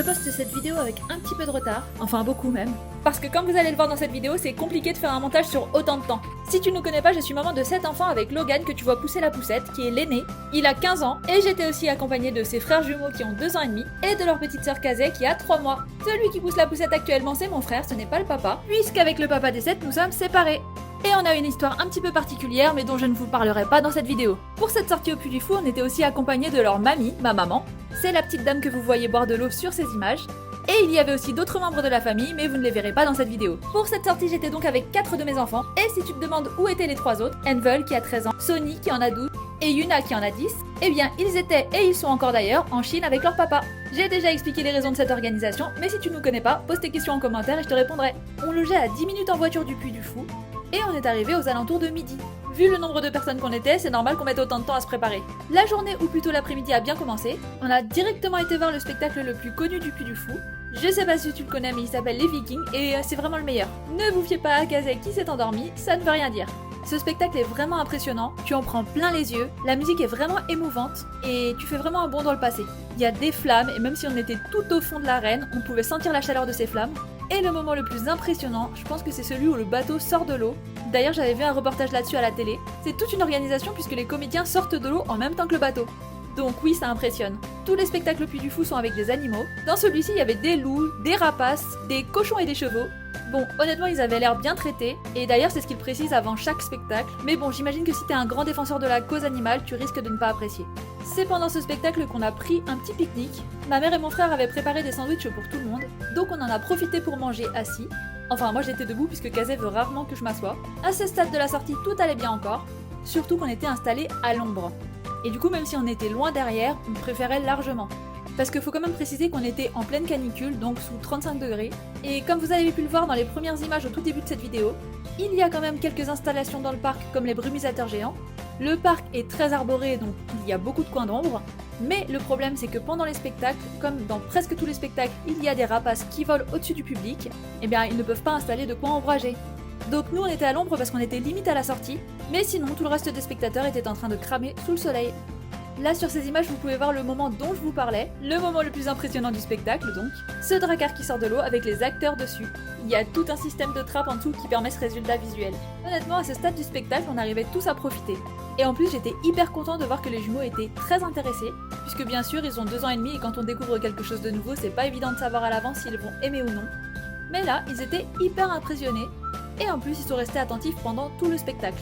poste cette vidéo avec un petit peu de retard, enfin beaucoup même, parce que comme vous allez le voir dans cette vidéo, c'est compliqué de faire un montage sur autant de temps. Si tu ne connais pas, je suis maman de 7 enfants avec Logan que tu vois pousser la poussette, qui est l'aîné. Il a 15 ans, et j'étais aussi accompagnée de ses frères jumeaux qui ont 2 ans et demi, et de leur petite sœur Kazé qui a 3 mois. Celui qui pousse la poussette actuellement c'est mon frère, ce n'est pas le papa, puisqu'avec le papa des 7 nous sommes séparés. Et on a une histoire un petit peu particulière mais dont je ne vous parlerai pas dans cette vidéo. Pour cette sortie au Puy du Fou, on était aussi accompagnés de leur mamie, ma maman. C'est la petite dame que vous voyez boire de l'eau sur ces images. Et il y avait aussi d'autres membres de la famille, mais vous ne les verrez pas dans cette vidéo. Pour cette sortie, j'étais donc avec 4 de mes enfants. Et si tu te demandes où étaient les 3 autres, Envel qui a 13 ans, Sony qui en a 12 et Yuna qui en a 10, eh bien ils étaient, et ils sont encore d'ailleurs, en Chine avec leur papa. J'ai déjà expliqué les raisons de cette organisation, mais si tu ne nous connais pas, pose tes questions en commentaire et je te répondrai. On logeait à 10 minutes en voiture du Puy du Fou, et on est arrivé aux alentours de midi. Vu le nombre de personnes qu'on était, c'est normal qu'on mette autant de temps à se préparer. La journée, ou plutôt l'après-midi, a bien commencé. On a directement été voir le spectacle le plus connu du Puy du Fou. Je sais pas si tu le connais, mais il s'appelle Les Vikings, et c'est vraiment le meilleur. Ne vous fiez pas à Kazé qui s'est endormi, ça ne veut rien dire. Ce spectacle est vraiment impressionnant, tu en prends plein les yeux, la musique est vraiment émouvante, et tu fais vraiment un bond dans le passé. Il y a des flammes, et même si on était tout au fond de l'arène, on pouvait sentir la chaleur de ces flammes. Et le moment le plus impressionnant, je pense que c'est celui où le bateau sort de l'eau. D'ailleurs, j'avais vu un reportage là-dessus à la télé. C'est toute une organisation puisque les comédiens sortent de l'eau en même temps que le bateau. Donc oui, ça impressionne. Tous les spectacles Puy du Fou sont avec des animaux. Dans celui-ci, il y avait des loups, des rapaces, des cochons et des chevaux. Bon, honnêtement, ils avaient l'air bien traités, et d'ailleurs c'est ce qu'ils précisent avant chaque spectacle. Mais bon, j'imagine que si t'es un grand défenseur de la cause animale, tu risques de ne pas apprécier. C'est pendant ce spectacle qu'on a pris un petit pique-nique. Ma mère et mon frère avaient préparé des sandwichs pour tout le monde, donc on en a profité pour manger assis. Enfin, moi j'étais debout puisque Kazé veut rarement que je m'assoie. À ce stade de la sortie, tout allait bien encore, surtout qu'on était installés à l'ombre. Et du coup, même si on était loin derrière, on préférait largement. Parce qu'il faut quand même préciser qu'on était en pleine canicule, donc sous 35 degrés. Et comme vous avez pu le voir dans les premières images au tout début de cette vidéo, il y a quand même quelques installations dans le parc comme les brumisateurs géants. Le parc est très arboré, donc il y a beaucoup de coins d'ombre. Mais le problème c'est que pendant les spectacles, comme dans presque tous les spectacles, il y a des rapaces qui volent au-dessus du public, et bien ils ne peuvent pas installer de coins ombragés. Donc nous on était à l'ombre parce qu'on était limite à la sortie, mais sinon tout le reste des spectateurs étaient en train de cramer sous le soleil. Là sur ces images vous pouvez voir le moment dont je vous parlais, le moment le plus impressionnant du spectacle donc, ce dracar qui sort de l'eau avec les acteurs dessus. Il y a tout un système de trappe en dessous qui permet ce résultat visuel. Honnêtement à ce stade du spectacle on arrivait tous à profiter. Et en plus j'étais hyper content de voir que les jumeaux étaient très intéressés, puisque bien sûr ils ont 2 ans et demi et quand on découvre quelque chose de nouveau c'est pas évident de savoir à l'avance s'ils vont aimer ou non. Mais là ils étaient hyper impressionnés, et en plus ils sont restés attentifs pendant tout le spectacle.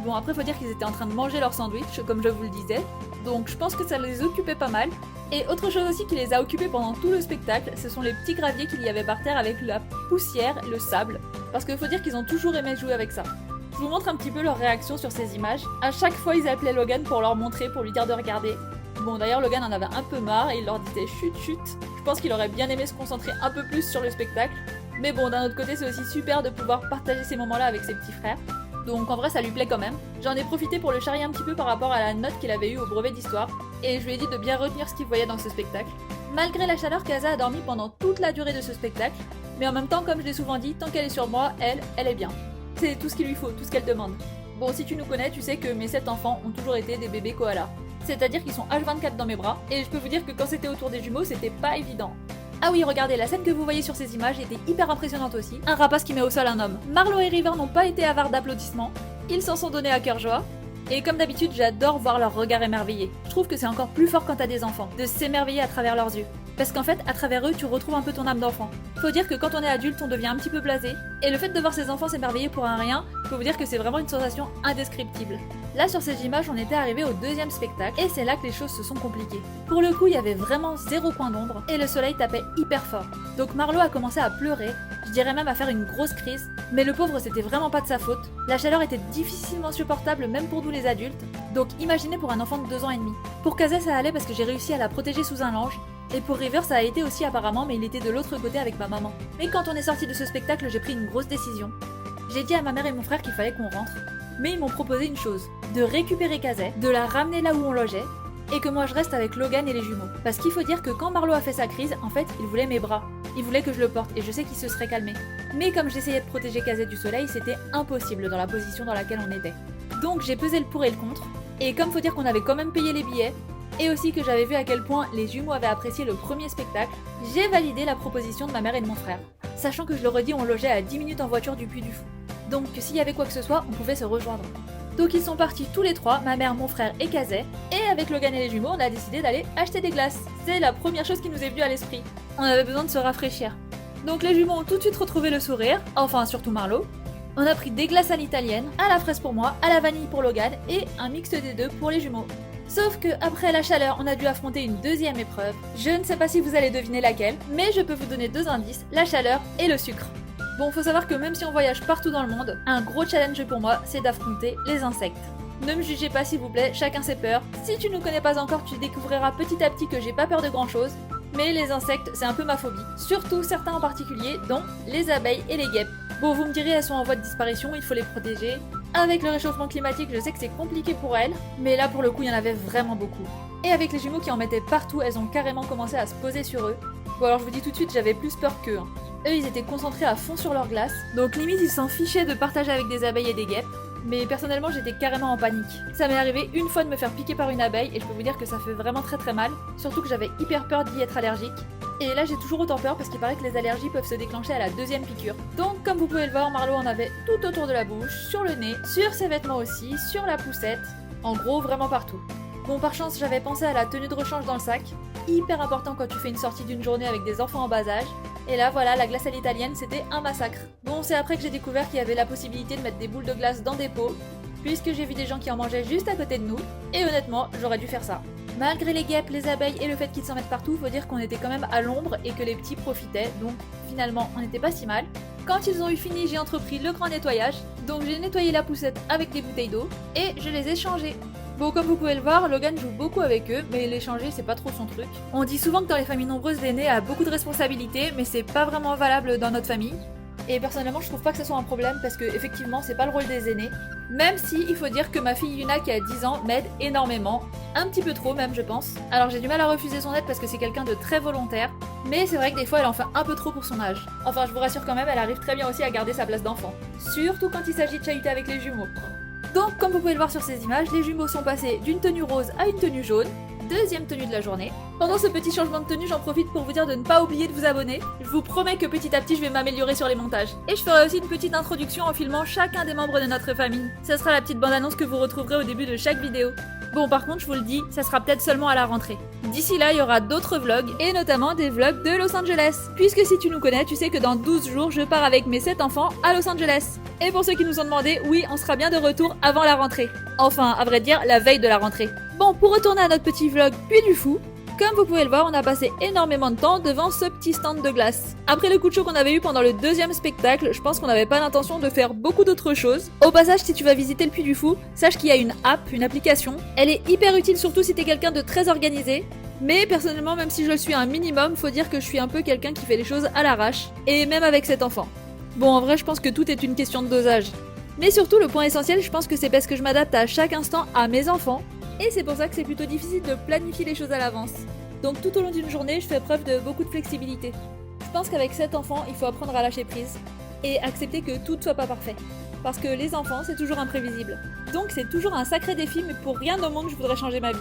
Bon après faut dire qu'ils étaient en train de manger leur sandwich comme je vous le disais, donc je pense que ça les occupait pas mal. Et autre chose aussi qui les a occupés pendant tout le spectacle, ce sont les petits graviers qu'il y avait par terre avec la poussière, le sable, parce qu'il faut dire qu'ils ont toujours aimé jouer avec ça. Je vous montre un petit peu leur réaction sur ces images. À chaque fois ils appelaient Logan pour leur montrer, pour lui dire de regarder. Bon d'ailleurs Logan en avait un peu marre et il leur disait chut chut. Je pense qu'il aurait bien aimé se concentrer un peu plus sur le spectacle. Mais bon d'un autre côté c'est aussi super de pouvoir partager ces moments-là avec ses petits frères. Donc en vrai ça lui plaît quand même. J'en ai profité pour le charrier un petit peu par rapport à la note qu'il avait eue au brevet d'histoire, et je lui ai dit de bien retenir ce qu'il voyait dans ce spectacle. Malgré la chaleur, Kazé a dormi pendant toute la durée de ce spectacle, mais en même temps comme je l'ai souvent dit, tant qu'elle est sur moi, elle est bien. C'est tout ce qu'il lui faut, tout ce qu'elle demande. Bon si tu nous connais, tu sais que mes 7 enfants ont toujours été des bébés koalas. C'est-à-dire qu'ils sont H24 dans mes bras, et je peux vous dire que quand c'était autour des jumeaux, c'était pas évident. Ah oui, regardez, la scène que vous voyez sur ces images était hyper impressionnante aussi. Un rapace qui met au sol un homme. Marlo et River n'ont pas été avares d'applaudissements. Ils s'en sont donnés à cœur joie. Et comme d'habitude, j'adore voir leur regard émerveillé. Je trouve que c'est encore plus fort quand t'as des enfants, de s'émerveiller à travers leurs yeux. Parce qu'en fait, à travers eux, tu retrouves un peu ton âme d'enfant. Faut dire que quand on est adulte, on devient un petit peu blasé. Et le fait de voir ces enfants s'émerveiller pour un rien, faut vous dire que c'est vraiment une sensation indescriptible. Là, sur ces images, on était arrivé au 2e spectacle, et c'est là que les choses se sont compliquées. Pour le coup, il y avait vraiment 0 point d'ombre, et le soleil tapait hyper fort. Donc Marlo a commencé à pleurer, je dirais même à faire une grosse crise, mais le pauvre c'était vraiment pas de sa faute. La chaleur était difficilement supportable même pour nous les adultes, donc imaginez pour un enfant de 2 ans et demi. Pour Kazé ça allait parce que j'ai réussi à la protéger sous un lange, et pour River ça a été aussi apparemment, mais il était de l'autre côté avec ma maman. Mais quand on est sorti de ce spectacle, j'ai pris une grosse décision. J'ai dit à ma mère et mon frère qu'il fallait qu'on rentre, mais ils m'ont proposé une chose, de récupérer Kazé, de la ramener là où on logeait, et que moi je reste avec Logan et les jumeaux. Parce qu'il faut dire que quand Marlo a fait sa crise, en fait, il voulait mes bras. Il voulait que je le porte, et je sais qu'il se serait calmé. Mais comme j'essayais de protéger Kazé du soleil, c'était impossible dans la position dans laquelle on était. Donc j'ai pesé le pour et le contre, et comme faut dire qu'on avait quand même payé les billets, et aussi que j'avais vu à quel point les jumeaux avaient apprécié le premier spectacle, j'ai validé la proposition de ma mère et de mon frère. Sachant que je le redis, on logeait à 10 minutes en voiture du Puy du Fou. Donc s'il y avait quoi que ce soit, on pouvait se rejoindre. Donc ils sont partis tous les trois, ma mère, mon frère et Kazé, et avec Logan et les jumeaux, on a décidé d'aller acheter des glaces. C'est la première chose qui nous est venue à l'esprit. On avait besoin de se rafraîchir. Donc les jumeaux ont tout de suite retrouvé le sourire, enfin surtout Marlo. On a pris des glaces à l'italienne, à la fraise pour moi, à la vanille pour Logan et un mix des deux pour les jumeaux. Sauf que après la chaleur, on a dû affronter une deuxième épreuve. Je ne sais pas si vous allez deviner laquelle, mais je peux vous donner 2 indices, la chaleur et le sucre. Bon, faut savoir que même si on voyage partout dans le monde, un gros challenge pour moi, c'est d'affronter les insectes. Ne me jugez pas s'il vous plaît, chacun ses peurs. Si tu ne connais pas encore, tu découvriras petit à petit que j'ai pas peur de grand chose. Mais les insectes, c'est un peu ma phobie. Surtout certains en particulier, dont les abeilles et les guêpes. Bon, vous me direz, elles sont en voie de disparition, il faut les protéger. Avec le réchauffement climatique, je sais que c'est compliqué pour elles, mais là pour le coup, il y en avait vraiment beaucoup. Et avec les jumeaux qui en mettaient partout, elles ont carrément commencé à se poser sur eux. Bon alors je vous dis tout de suite, j'avais plus peur qu'eux. Eux, ils étaient concentrés à fond sur leur glace, donc limite ils s'en fichaient de partager avec des abeilles et des guêpes. Mais personnellement, j'étais carrément en panique. Ça m'est arrivé une fois de me faire piquer par une abeille et je peux vous dire que ça fait vraiment très mal, surtout que j'avais hyper peur d'y être allergique. Et là, j'ai toujours autant peur parce qu'il paraît que les allergies peuvent se déclencher à la 2e piqûre. Donc, comme vous pouvez le voir, Marlo en avait tout autour de la bouche, sur le nez, sur ses vêtements aussi, sur la poussette, en gros, vraiment partout. Bon, par chance, j'avais pensé à la tenue de rechange dans le sac, hyper important quand tu fais une sortie d'une journée avec des enfants en bas âge. Et là, voilà, la glace à l'italienne, c'était un massacre. Bon, c'est après que j'ai découvert qu'il y avait la possibilité de mettre des boules de glace dans des pots, puisque j'ai vu des gens qui en mangeaient juste à côté de nous, et honnêtement, j'aurais dû faire ça. Malgré les guêpes, les abeilles et le fait qu'ils s'en mettent partout, faut dire qu'on était quand même à l'ombre et que les petits profitaient, donc finalement, on n'était pas si mal. Quand ils ont eu fini, j'ai entrepris le grand nettoyage, donc j'ai nettoyé la poussette avec des bouteilles d'eau, et je les ai changées. Bon, comme vous pouvez le voir, Logan joue beaucoup avec eux, mais les changer, c'est pas trop son truc. On dit souvent que dans les familles nombreuses, l'aîné a beaucoup de responsabilités, mais c'est pas vraiment valable dans notre famille. Et personnellement, je trouve pas que ce soit un problème, parce que effectivement, c'est pas le rôle des aînés. Même si, il faut dire que ma fille Yuna, qui a 10 ans, m'aide énormément. Un petit peu trop même, je pense. Alors j'ai du mal à refuser son aide parce que c'est quelqu'un de très volontaire, mais c'est vrai que des fois, elle en fait un peu trop pour son âge. Enfin, je vous rassure quand même, elle arrive très bien aussi à garder sa place d'enfant. Surtout quand il s'agit de chahuter avec les jumeaux. Donc, comme vous pouvez le voir sur ces images, les jumeaux sont passés d'une tenue rose à une tenue jaune, 2e tenue de la journée. Pendant ce petit changement de tenue, j'en profite pour vous dire de ne pas oublier de vous abonner. Je vous promets que petit à petit, je vais m'améliorer sur les montages. Et je ferai aussi une petite introduction en filmant chacun des membres de notre famille. Ce sera la petite bande-annonce que vous retrouverez au début de chaque vidéo. Bon, par contre, je vous le dis, ça sera peut-être seulement à la rentrée. D'ici là, il y aura d'autres vlogs, et notamment des vlogs de Los Angeles. Puisque si tu nous connais, tu sais que dans 12 jours, je pars avec mes 7 enfants à Los Angeles. Et pour ceux qui nous ont demandé, oui, on sera bien de retour avant la rentrée. Enfin, à vrai dire, la veille de la rentrée. Bon, pour retourner à notre petit vlog Puy du Fou, comme vous pouvez le voir, on a passé énormément de temps devant ce petit stand de glace. Après le coup de chaud qu'on avait eu pendant le 2e spectacle, je pense qu'on n'avait pas l'intention de faire beaucoup d'autres choses. Au passage, si tu vas visiter le Puy du Fou, sache qu'il y a une app, une application. Elle est hyper utile, surtout si t'es quelqu'un de très organisé. Mais personnellement, même si je le suis un minimum, faut dire que je suis un peu quelqu'un qui fait les choses à l'arrache. Et même avec cet enfant. Bon, en vrai, je pense que tout est une question de dosage. Mais surtout, le point essentiel, je pense que c'est parce que je m'adapte à chaque instant à mes enfants. Et c'est pour ça que c'est plutôt difficile de planifier les choses à l'avance. Donc tout au long d'une journée, je fais preuve de beaucoup de flexibilité. Je pense qu'avec 7 enfants, il faut apprendre à lâcher prise et accepter que tout ne soit pas parfait. Parce que les enfants, c'est toujours imprévisible. Donc c'est toujours un sacré défi, mais pour rien au monde je voudrais changer ma vie.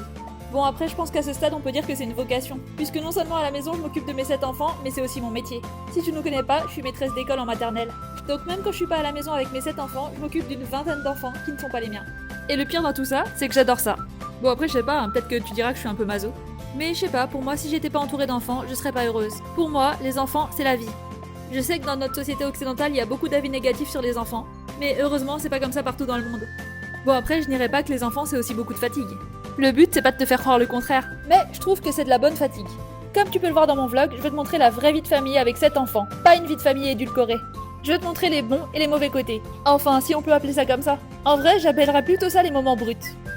Bon, après, je pense qu'à ce stade, on peut dire que c'est une vocation. Puisque non seulement à la maison, je m'occupe de mes 7 enfants, mais c'est aussi mon métier. Si tu ne nous connais pas, je suis maîtresse d'école en maternelle. Donc même quand je suis pas à la maison avec mes 7 enfants, je m'occupe d'une 20aine d'enfants qui ne sont pas les miens. Et le pire dans tout ça, c'est que j'adore ça. Bon, après, je sais pas, hein, peut-être que tu diras que je suis un peu maso. Mais je sais pas, pour moi, si j'étais pas entourée d'enfants, je serais pas heureuse. Pour moi, les enfants, c'est la vie. Je sais que dans notre société occidentale, il y a beaucoup d'avis négatifs sur les enfants, mais heureusement, c'est pas comme ça partout dans le monde. Bon, après, je n'irais pas que les enfants, c'est aussi beaucoup de fatigue. Le but, c'est pas de te faire croire le contraire, mais je trouve que c'est de la bonne fatigue. Comme tu peux le voir dans mon vlog, je vais te montrer la vraie vie de famille avec 7 enfants, pas une vie de famille édulcorée. Je vais te montrer les bons et les mauvais côtés. Enfin, si on peut appeler ça comme ça. En vrai, j'appellerais plutôt ça les moments bruts.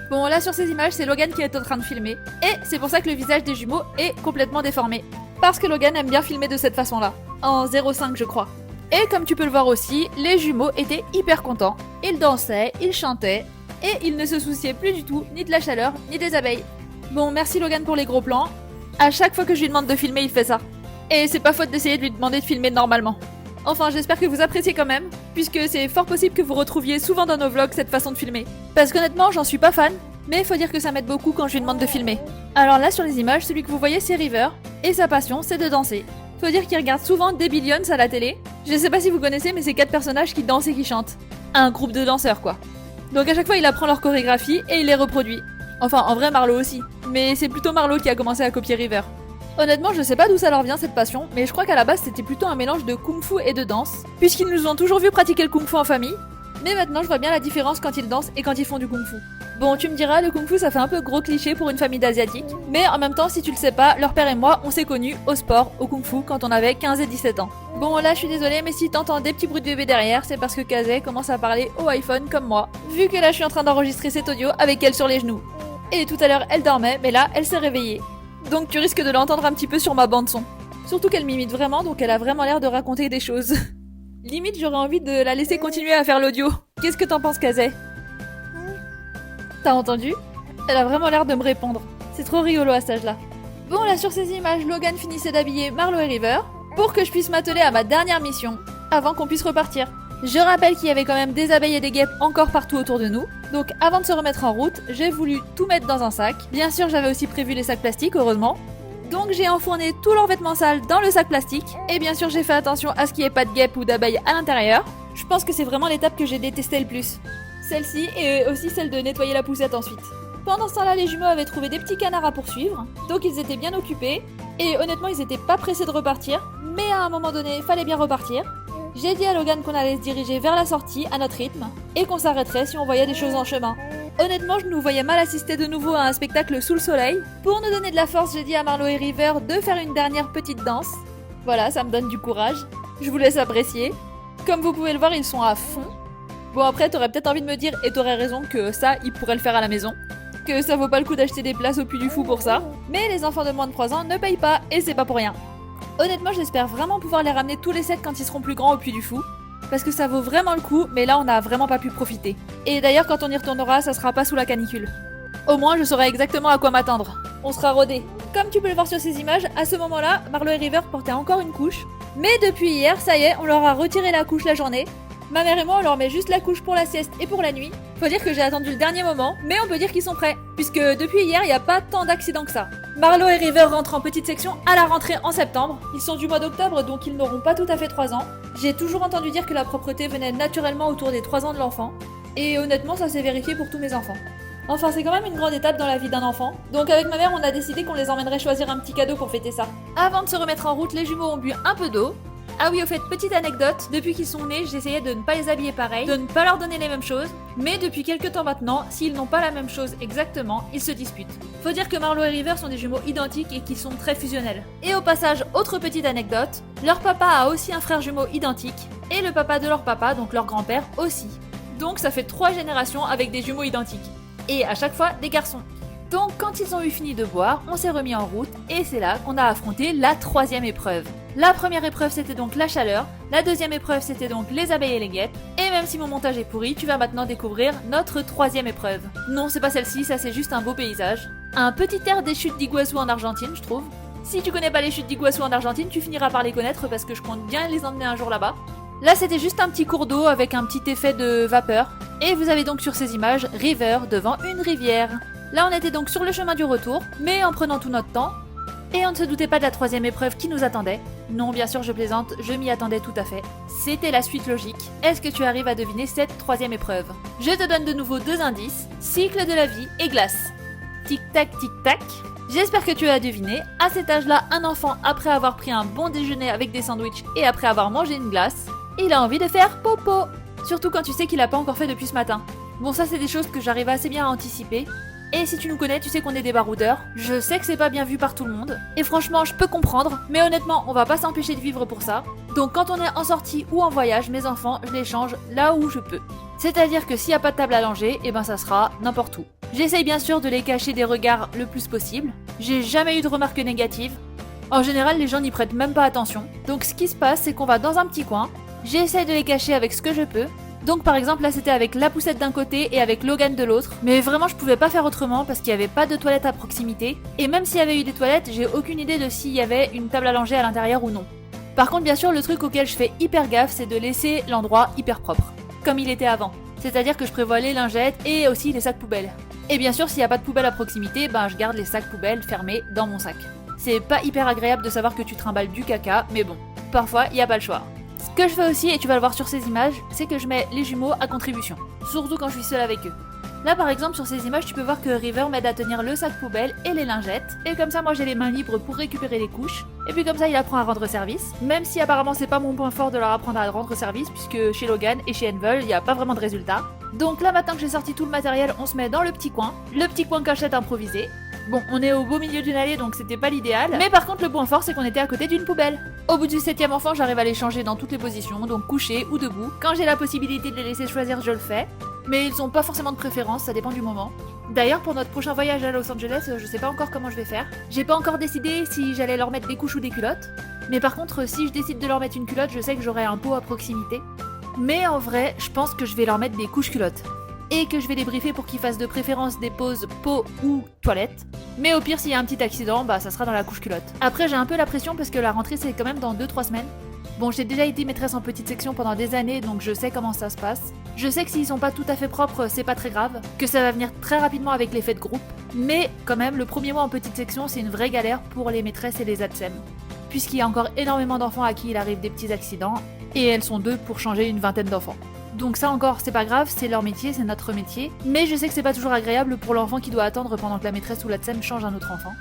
Bon, là sur ces images, c'est Logan qui est en train de filmer. Et c'est pour ça que le visage des jumeaux est complètement déformé. Parce que Logan aime bien filmer de cette façon-là. En 0,5 je crois. Et comme tu peux le voir aussi, les jumeaux étaient hyper contents. Ils dansaient, ils chantaient, et ils ne se souciaient plus du tout ni de la chaleur, ni des abeilles. Bon, merci Logan pour les gros plans. À chaque fois que je lui demande de filmer, il fait ça. Et c'est pas faute d'essayer de lui demander de filmer normalement. Enfin, j'espère que vous appréciez quand même, puisque c'est fort possible que vous retrouviez souvent dans nos vlogs cette façon de filmer. Parce qu'honnêtement, j'en suis pas fan, mais faut dire que ça m'aide beaucoup quand je lui demande de filmer. Alors là sur les images, celui que vous voyez c'est River, et sa passion c'est de danser. Faut dire qu'il regarde souvent des Billions à la télé. Je sais pas si vous connaissez mais c'est 4 personnages qui dansent et qui chantent. Un groupe de danseurs quoi. Donc à chaque fois il apprend leur chorégraphie et il les reproduit. Enfin en vrai Marlo aussi, mais c'est plutôt Marlo qui a commencé à copier River. Honnêtement je sais pas d'où ça leur vient cette passion, mais je crois qu'à la base c'était plutôt un mélange de kung-fu et de danse, puisqu'ils nous ont toujours vu pratiquer le kung-fu en famille, mais maintenant je vois bien la différence quand ils dansent et quand ils font du kung-fu. Bon, tu me diras, le kung-fu ça fait un peu gros cliché pour une famille d'asiatiques, mais en même temps, si tu le sais pas, leur père et moi, on s'est connus au sport, au kung-fu, quand on avait 15 et 17 ans. Bon, là, je suis désolée, mais si t'entends des petits bruits de bébé derrière, c'est parce que Kazé commence à parler au iPhone comme moi, vu que là, je suis en train d'enregistrer cet audio avec elle sur les genoux. Et tout à l'heure, elle dormait, mais là, elle s'est réveillée. Donc tu risques de l'entendre un petit peu sur ma bande-son. Surtout qu'elle m'imite vraiment, donc elle a vraiment l'air de raconter des choses. Limite, j'aurais envie de la laisser continuer à faire l'audio. Qu'est-ce que t'en penses, Kazé? T'as entendu? Elle a vraiment l'air de me répondre. C'est trop rigolo à cet âge-là. Bon, là sur ces images, Logan finissait d'habiller Marlo et River pour que je puisse m'atteler à ma dernière mission avant qu'on puisse repartir. Je rappelle qu'il y avait quand même des abeilles et des guêpes encore partout autour de nous. Donc avant de se remettre en route, j'ai voulu tout mettre dans un sac. Bien sûr, j'avais aussi prévu les sacs plastiques, heureusement. Donc j'ai enfourné tous leurs vêtements sales dans le sac plastique. Et bien sûr, j'ai fait attention à ce qu'il n'y ait pas de guêpes ou d'abeilles à l'intérieur. Je pense que c'est vraiment l'étape que j'ai détestée le plus. Celle-ci et aussi celle de nettoyer la poussette ensuite. Pendant ce temps-là, les jumeaux avaient trouvé des petits canards à poursuivre, donc ils étaient bien occupés, et honnêtement ils étaient pas pressés de repartir, mais à un moment donné, fallait bien repartir. J'ai dit à Logan qu'on allait se diriger vers la sortie à notre rythme, et qu'on s'arrêterait si on voyait des choses en chemin. Honnêtement, je nous voyais mal assister de nouveau à un spectacle sous le soleil. Pour nous donner de la force, j'ai dit à Marlo et River de faire une dernière petite danse. Voilà, ça me donne du courage. Je vous laisse apprécier. Comme vous pouvez le voir, ils sont à fond. Bon après t'aurais peut-être envie de me dire, et t'aurais raison, que ça ils pourraient le faire à la maison, que ça vaut pas le coup d'acheter des places au Puy du Fou pour ça, mais les enfants de moins de 3 ans ne payent pas et c'est pas pour rien. Honnêtement j'espère vraiment pouvoir les ramener tous les 7 quand ils seront plus grands au Puy du Fou, parce que ça vaut vraiment le coup, mais là on a vraiment pas pu profiter. Et d'ailleurs quand on y retournera ça sera pas sous la canicule. Au moins je saurai exactement à quoi m'attendre. On sera rodés. Comme tu peux le voir sur ces images, à ce moment-là, Marlo et River portaient encore une couche, mais depuis hier, ça y est, on leur a retiré la couche la journée. Ma mère et moi, on leur met juste la couche pour la sieste et pour la nuit. Faut dire que j'ai attendu le dernier moment, mais on peut dire qu'ils sont prêts, puisque depuis hier, il n'y a pas tant d'accidents que ça. Marlo et River rentrent en petite section à la rentrée en septembre. Ils sont du mois d'octobre, donc ils n'auront pas tout à fait 3 ans. J'ai toujours entendu dire que la propreté venait naturellement autour des 3 ans de l'enfant, et honnêtement, ça s'est vérifié pour tous mes enfants. Enfin, c'est quand même une grande étape dans la vie d'un enfant, donc avec ma mère, on a décidé qu'on les emmènerait choisir un petit cadeau pour fêter ça. Avant de se remettre en route, les jumeaux ont bu un peu d'eau. Ah oui, au fait, petite anecdote, depuis qu'ils sont nés, j'essayais de ne pas les habiller pareil, de ne pas leur donner les mêmes choses, mais depuis quelques temps maintenant, s'ils n'ont pas la même chose exactement, ils se disputent. Faut dire que Marlo et River sont des jumeaux identiques et qui sont très fusionnels. Et au passage, autre petite anecdote, leur papa a aussi un frère jumeau identique, et le papa de leur papa, donc leur grand-père, aussi. Donc ça fait 3 générations avec des jumeaux identiques. Et à chaque fois, des garçons. Donc quand ils ont eu fini de boire, on s'est remis en route, et c'est là qu'on a affronté la 3e épreuve. La première épreuve c'était donc la chaleur, la deuxième épreuve c'était donc les abeilles et les guêpes, et même si mon montage est pourri, tu vas maintenant découvrir notre 3e épreuve. Non, c'est pas celle-ci, ça c'est juste un beau paysage. Un petit air des chutes d'Iguazu en Argentine, je trouve. Si tu connais pas les chutes d'Iguazu en Argentine, tu finiras par les connaître parce que je compte bien les emmener un jour là-bas. Là c'était juste un petit cours d'eau avec un petit effet de vapeur, et vous avez donc sur ces images River devant une rivière. Là on était donc sur le chemin du retour, mais en prenant tout notre temps, et on ne se doutait pas de la 3e épreuve qui nous attendait. Non, bien sûr, je plaisante, je m'y attendais tout à fait. C'était la suite logique. Est-ce que tu arrives à deviner cette 3e épreuve? Je te donne de nouveau 2 indices. Cycle de la vie et glace. Tic-tac, tic-tac. J'espère que tu as deviné. À cet âge-là, un enfant, après avoir pris un bon déjeuner avec des sandwichs et après avoir mangé une glace, il a envie de faire popo. Surtout quand tu sais qu'il a pas encore fait depuis ce matin. Bon, ça c'est des choses que j'arrive assez bien à anticiper. Et si tu nous connais, tu sais qu'on est des baroudeurs. Je sais que c'est pas bien vu par tout le monde. Et franchement, je peux comprendre. Mais honnêtement, on va pas s'empêcher de vivre pour ça. Donc quand on est en sortie ou en voyage, mes enfants, je les change là où je peux. C'est-à-dire que s'il y a pas de table à langer, et ben ça sera n'importe où. J'essaye bien sûr de les cacher des regards le plus possible. J'ai jamais eu de remarques négatives. En général, les gens n'y prêtent même pas attention. Donc ce qui se passe, c'est qu'on va dans un petit coin. J'essaye de les cacher avec ce que je peux. Donc par exemple là c'était avec la poussette d'un côté et avec Logan de l'autre, mais vraiment je pouvais pas faire autrement parce qu'il y avait pas de toilettes à proximité, et même s'il y avait eu des toilettes, j'ai aucune idée de s'il y avait une table à langer à l'intérieur ou non. Par contre bien sûr le truc auquel je fais hyper gaffe c'est de laisser l'endroit hyper propre, comme il était avant, c'est-à-dire que je prévois les lingettes et aussi les sacs poubelles. Et bien sûr, s'il n'y a pas de poubelle à proximité, ben je garde les sacs poubelles fermés dans mon sac. C'est pas hyper agréable de savoir que tu trimbales du caca, mais bon, parfois il n'y a pas le choix. Ce que je fais aussi, et tu vas le voir sur ces images, c'est que je mets les jumeaux à contribution, surtout quand je suis seule avec eux. Là par exemple sur ces images tu peux voir que River m'aide à tenir le sac poubelle et les lingettes, et comme ça moi j'ai les mains libres pour récupérer les couches, et puis comme ça il apprend à rendre service, même si apparemment c'est pas mon point fort de leur apprendre à rendre service, puisque chez Logan et chez Envel il n'y a pas vraiment de résultat. Donc là maintenant que j'ai sorti tout le matériel, on se met dans le petit coin cachette improvisé. Bon, on est au beau milieu d'une allée donc c'était pas l'idéal, mais par contre le point fort c'est qu'on était à côté d'une poubelle. Au bout du 7ème enfant j'arrive à les changer dans toutes les positions, donc couché ou debout. Quand j'ai la possibilité de les laisser choisir je le fais, mais ils ont pas forcément de préférence, ça dépend du moment. D'ailleurs pour notre prochain voyage à Los Angeles, je sais pas encore comment je vais faire. J'ai pas encore décidé si j'allais leur mettre des couches ou des culottes, mais par contre si je décide de leur mettre une culotte, je sais que j'aurai un pot à proximité. Mais en vrai, je pense que je vais leur mettre des couches culottes. Et que je vais les briefer pour qu'ils fassent de préférence des pauses pot ou toilette. Mais au pire, s'il y a un petit accident, bah ça sera dans la couche culotte. Après, j'ai un peu la pression parce que la rentrée c'est quand même dans 2-3 semaines. Bon, j'ai déjà été maîtresse en petite section pendant des années, donc je sais comment ça se passe. Je sais que s'ils sont pas tout à fait propres, c'est pas très grave, que ça va venir très rapidement avec l'effet de groupe. Mais quand même, le premier mois en petite section, c'est une vraie galère pour les maîtresses et les ATSEM. Puisqu'il y a encore énormément d'enfants à qui il arrive des petits accidents, et elles sont 2 pour changer une vingtaine d'enfants. Donc ça encore, c'est pas grave, c'est leur métier, c'est notre métier. Mais je sais que c'est pas toujours agréable pour l'enfant qui doit attendre pendant que la maîtresse ou l'ATSEM change un autre enfant.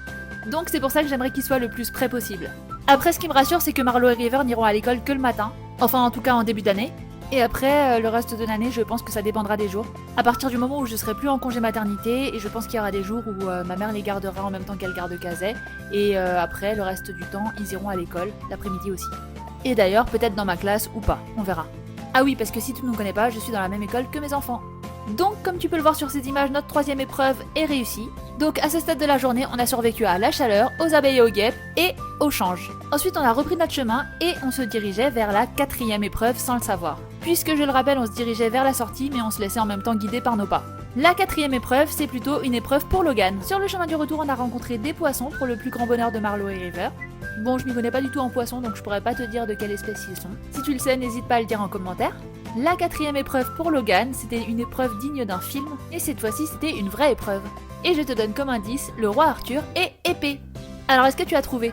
Donc c'est pour ça que j'aimerais qu'il soit le plus près possible. Après, ce qui me rassure, c'est que Marlo et River n'iront à l'école que le matin. Enfin, en tout cas en début d'année. Et après, le reste de l'année, je pense que ça dépendra des jours. À partir du moment où je serai plus en congé maternité, et je pense qu'il y aura des jours où ma mère les gardera en même temps qu'elle garde Kazay. Et après, le reste du temps, ils iront à l'école, l'après-midi aussi. Et d'ailleurs, peut-être dans ma classe ou pas, on verra. Ah oui, parce que si tu ne me connais pas, je suis dans la même école que mes enfants. Donc, comme tu peux le voir sur ces images, notre 3ème épreuve est réussie. Donc, à ce stade de la journée, on a survécu à la chaleur, aux abeilles et aux guêpes, et au change. Ensuite, on a repris notre chemin, et on se dirigeait vers la 4ème épreuve sans le savoir. Puisque, je le rappelle, on se dirigeait vers la sortie, mais on se laissait en même temps guider par nos pas. La 4ème épreuve, c'est plutôt une épreuve pour Logan. Sur le chemin du retour, on a rencontré des poissons pour le plus grand bonheur de Marlo et River. Bon, je m'y connais pas du tout en poissons, donc je pourrais pas te dire de quelle espèce ils sont. Si tu le sais, n'hésite pas à le dire en commentaire. La 4ème épreuve pour Logan, c'était une épreuve digne d'un film, et cette fois-ci c'était une vraie épreuve. Et je te donne comme indice, le roi Arthur est épée. Alors est-ce que tu as trouvé ?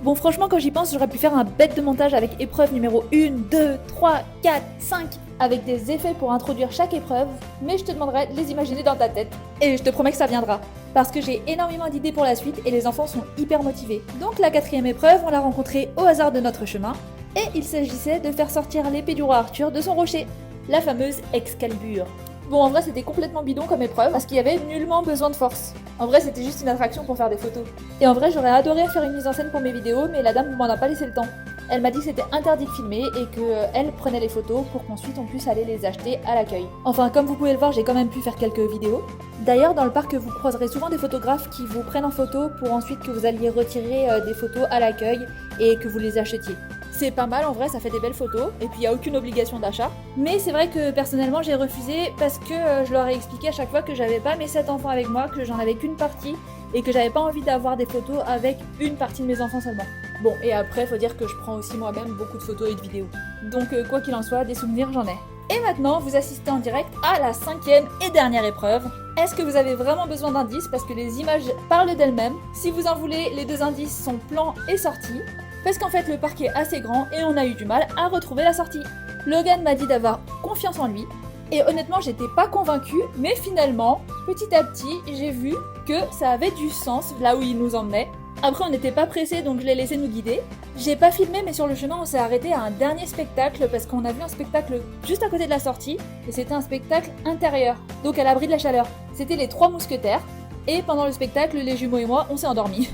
Bon, franchement, quand j'y pense, j'aurais pu faire un bête de montage avec épreuve numéro 1, 2, 3, 4, 5, avec des effets pour introduire chaque épreuve, mais je te demanderai de les imaginer dans ta tête. Et je te promets que ça viendra. Parce que j'ai énormément d'idées pour la suite et les enfants sont hyper motivés. Donc la 4ème épreuve, on l'a rencontrée au hasard de notre chemin, et il s'agissait de faire sortir l'épée du roi Arthur de son rocher, la fameuse Excalibur. Bon, en vrai, c'était complètement bidon comme épreuve, parce qu'il y avait nullement besoin de force. En vrai, c'était juste une attraction pour faire des photos. Et en vrai, j'aurais adoré faire une mise en scène pour mes vidéos, mais la dame m'en a pas laissé le temps. Elle m'a dit que c'était interdit de filmer et qu'elle prenait les photos pour qu'ensuite on puisse aller les acheter à l'accueil. Enfin, comme vous pouvez le voir, j'ai quand même pu faire quelques vidéos. D'ailleurs, dans le parc, vous croiserez souvent des photographes qui vous prennent en photo pour ensuite que vous alliez retirer des photos à l'accueil et que vous les achetiez. C'est pas mal en vrai, ça fait des belles photos, et puis il n'y a aucune obligation d'achat. Mais c'est vrai que personnellement j'ai refusé parce que je leur ai expliqué à chaque fois que j'avais pas mes 7 enfants avec moi, que j'en avais qu'une partie, et que j'avais pas envie d'avoir des photos avec une partie de mes enfants seulement. Bon, et après faut dire que je prends aussi moi-même beaucoup de photos et de vidéos. Donc quoi qu'il en soit, des souvenirs j'en ai. Et maintenant, vous assistez en direct à la 5ème et dernière épreuve. Est-ce que vous avez vraiment besoin d'indices parce que les images parlent d'elles-mêmes? Si vous en voulez, les 2 indices sont plan et sortie. Parce qu'en fait, le parc est assez grand et on a eu du mal à retrouver la sortie. Logan m'a dit d'avoir confiance en lui. Et honnêtement, j'étais pas convaincue, mais finalement, petit à petit, j'ai vu que ça avait du sens là où il nous emmenait. Après, on n'était pas pressés, donc je l'ai laissé nous guider. J'ai pas filmé, mais sur le chemin, on s'est arrêté à un dernier spectacle parce qu'on a vu un spectacle juste à côté de la sortie, et c'était un spectacle intérieur, donc à l'abri de la chaleur. C'était les 3 mousquetaires, et pendant le spectacle, les jumeaux et moi, on s'est endormis.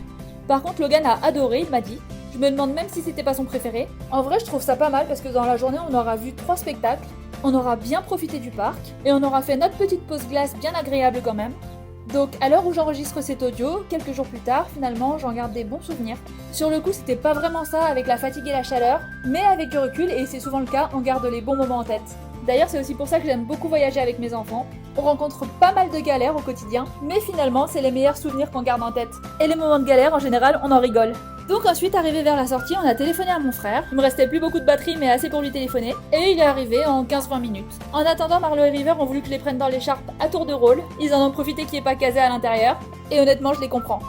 Par contre, Logan a adoré, il m'a dit. Je me demande même si c'était pas son préféré. En vrai, je trouve ça pas mal parce que dans la journée, on aura vu 3 spectacles, on aura bien profité du parc, et on aura fait notre petite pause glace bien agréable quand même. Donc à l'heure où j'enregistre cet audio, quelques jours plus tard, finalement, j'en garde des bons souvenirs. Sur le coup, c'était pas vraiment ça avec la fatigue et la chaleur, mais avec du recul, et c'est souvent le cas, on garde les bons moments en tête. D'ailleurs, c'est aussi pour ça que j'aime beaucoup voyager avec mes enfants. On rencontre pas mal de galères au quotidien, mais finalement, c'est les meilleurs souvenirs qu'on garde en tête. Et les moments de galère, en général, on en rigole. Donc ensuite, arrivé vers la sortie, on a téléphoné à mon frère. Il me restait plus beaucoup de batterie, mais assez pour lui téléphoner. Et il est arrivé en 15-20 minutes. En attendant, Marlo et River ont voulu que je les prenne dans l'écharpe à tour de rôle. Ils en ont profité qu'il n'y ait pas casé à l'intérieur. Et honnêtement, je les comprends.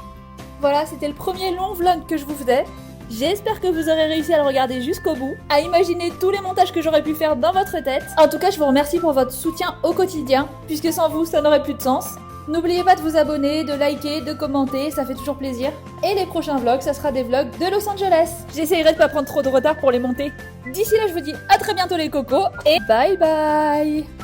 Voilà, c'était le premier long vlog que je vous faisais. J'espère que vous aurez réussi à le regarder jusqu'au bout, à imaginer tous les montages que j'aurais pu faire dans votre tête. En tout cas, je vous remercie pour votre soutien au quotidien, puisque sans vous, ça n'aurait plus de sens. N'oubliez pas de vous abonner, de liker, de commenter, ça fait toujours plaisir. Et les prochains vlogs, ça sera des vlogs de Los Angeles. J'essayerai de pas prendre trop de retard pour les monter. D'ici là, je vous dis à très bientôt les cocos, et bye bye!